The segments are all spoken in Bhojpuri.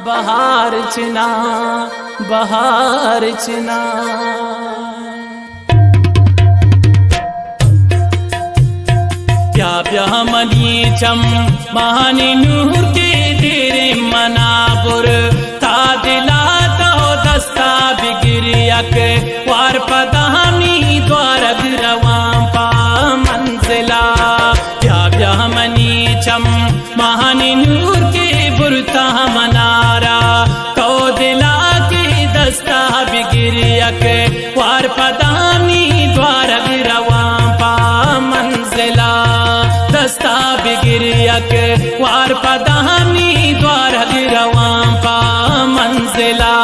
बहार चिना बहार चिना। प्या मनी चम महानी नूर के तेरे मनाबुर ता दिला तो दस्ता बिगिरियक वार पदामी द्वारग रवां पा मंजिला। प्या मनी चम महानी नूर के बुरता मनारा तो दिला के दस्ता बिगिरियक वार पदामी द्वारग रवां पा मंजिला। दस्ता बिगिरियक वार पदामी द्वारग रवां पा मंजिला।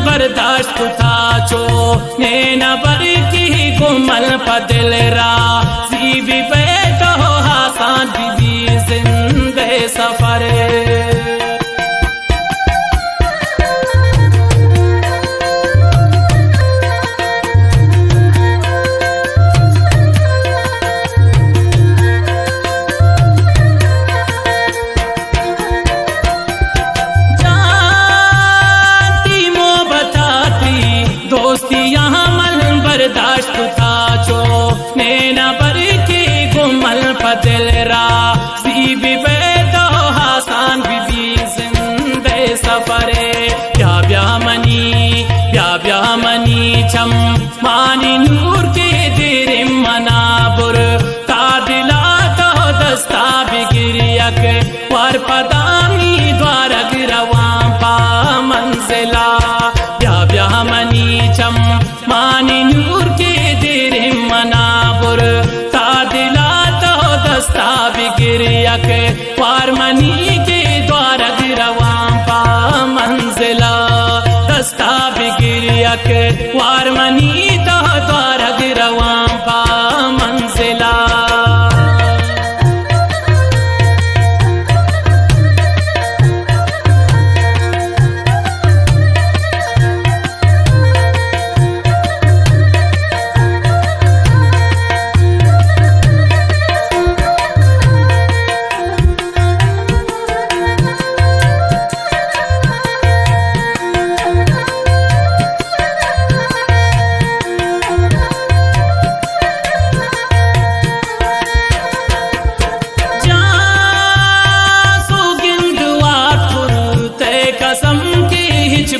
बर्दाश्त था चो नैना बर की गुमल पदिल रा सी भी बैठो हासान बीबी जिंदे सफर। बर्दाश्त था चो नैना बर की गुमल पदिल रा सी भी बैठो हासान बीबी जिंदे सफरे। प्या मनी चम मानी नूर के तेरे मनाबुर ता दिला तो दस्ता बिगिरियक वार पदामी द्वारग रवां पा मंजिला। प्या मनी चम मानी नूर के तेरे मनाबुर ता दिला तो दस्ता बिगिरियक वार मनी के द्वारग रवां पा मंजिला। दस्ता बिगिरियक वार मनी तो द्वारग रवां पा मंजिला।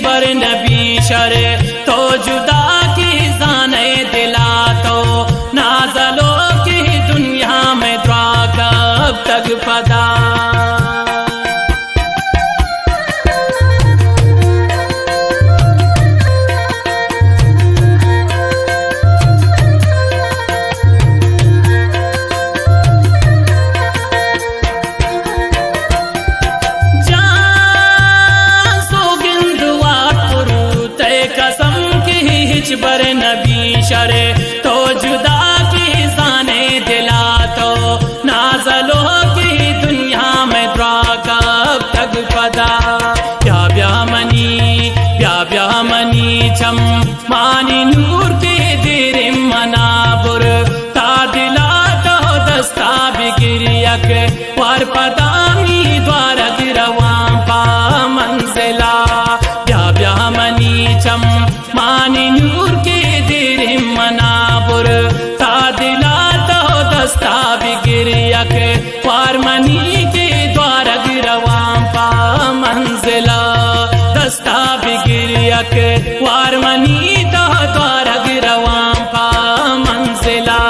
बर नबी शरे तो जुदा की जाने दिला तो नाजलो की दुनिया में द्वा कब तक पदा। बर नबी शरे तो जुदा की जाने दिला तो नाजलो की दुनिया में द्वा कब तक पदा। प्या मनी चम मानी नूर के तेरे मनाबुर ता दिला तो दस्ता बिगिरियक वार पदामी द्वारग रवां पा मंजिला। प्या मनी चम मानी नूर के तेरे मनाबुर ता दिला तो दस्ता बिगिरियक वार मनी के द्वारग रवां पा मंजिला। दस्ता बिगिरियक वार मनी तो द्वारग रवां पा मंजिला।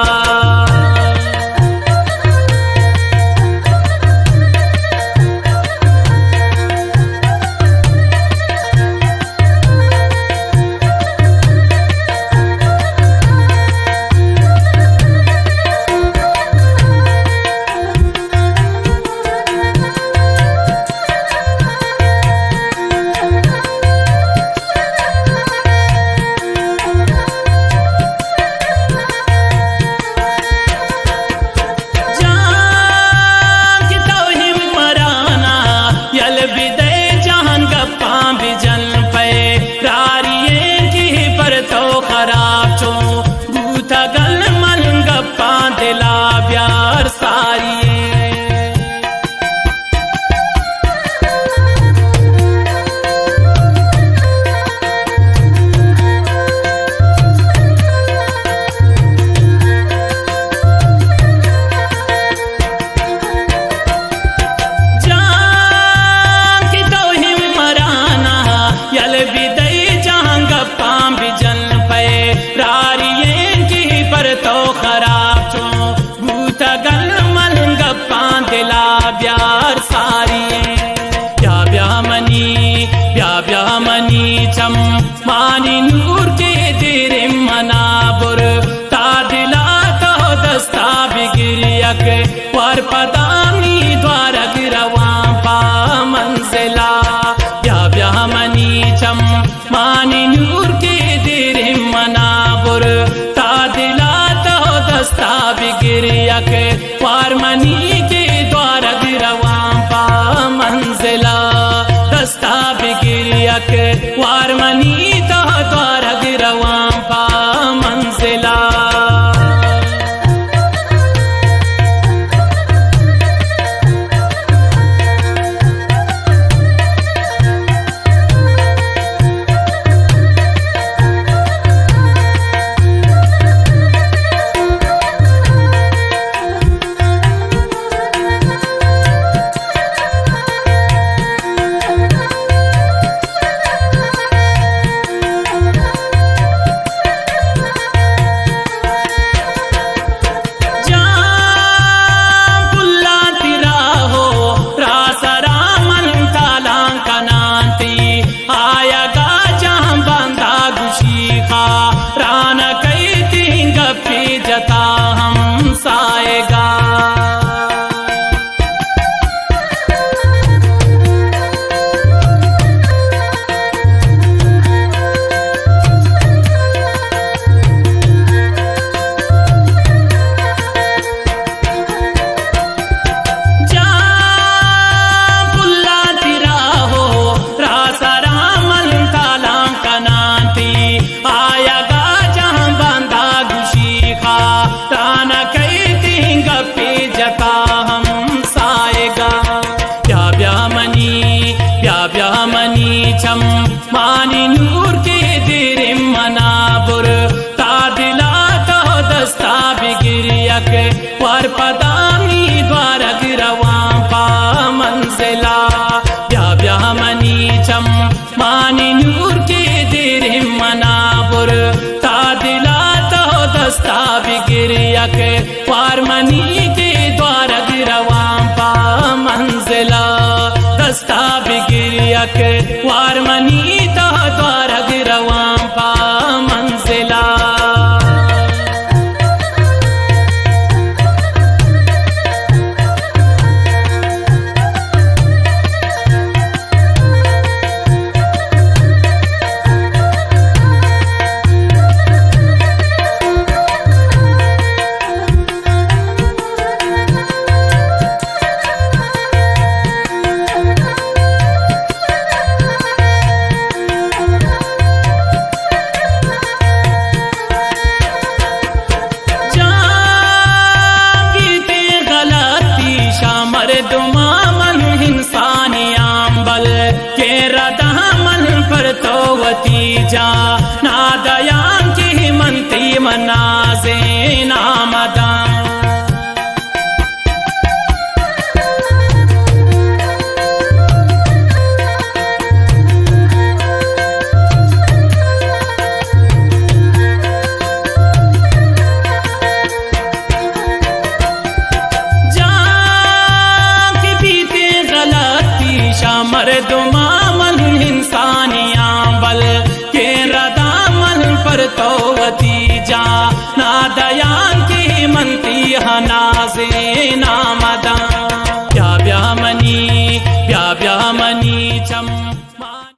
बिगिरियक वारमनी के द्वार गिरवां पा मंजिला दस्ता बिगिरियक वारमनी तो द्वार गिरवां पा मंजिला जता हम साएगा चम मानी नूर के दिरे मनाबुर तादिला तो दस्ता बिगिरियक वर पदामी द्वार गिरवां पा मंजिला ब्या मनी चम मानी नूर के दिरे मनाबुर तादिला तो दस्ता बिगिरियक वारमनी के द्वार गिरवां पा मंजिला दस्ता बिगिरियक वारमनी तो द्वार गिरवां पा मंजिला जा नादयां की मंती मनाजे नामदा की बीते गलती शामर दुमामन इंसानियां बल तोवती जा नादयां की मंती हनाजे नामदा ब्या मनी चम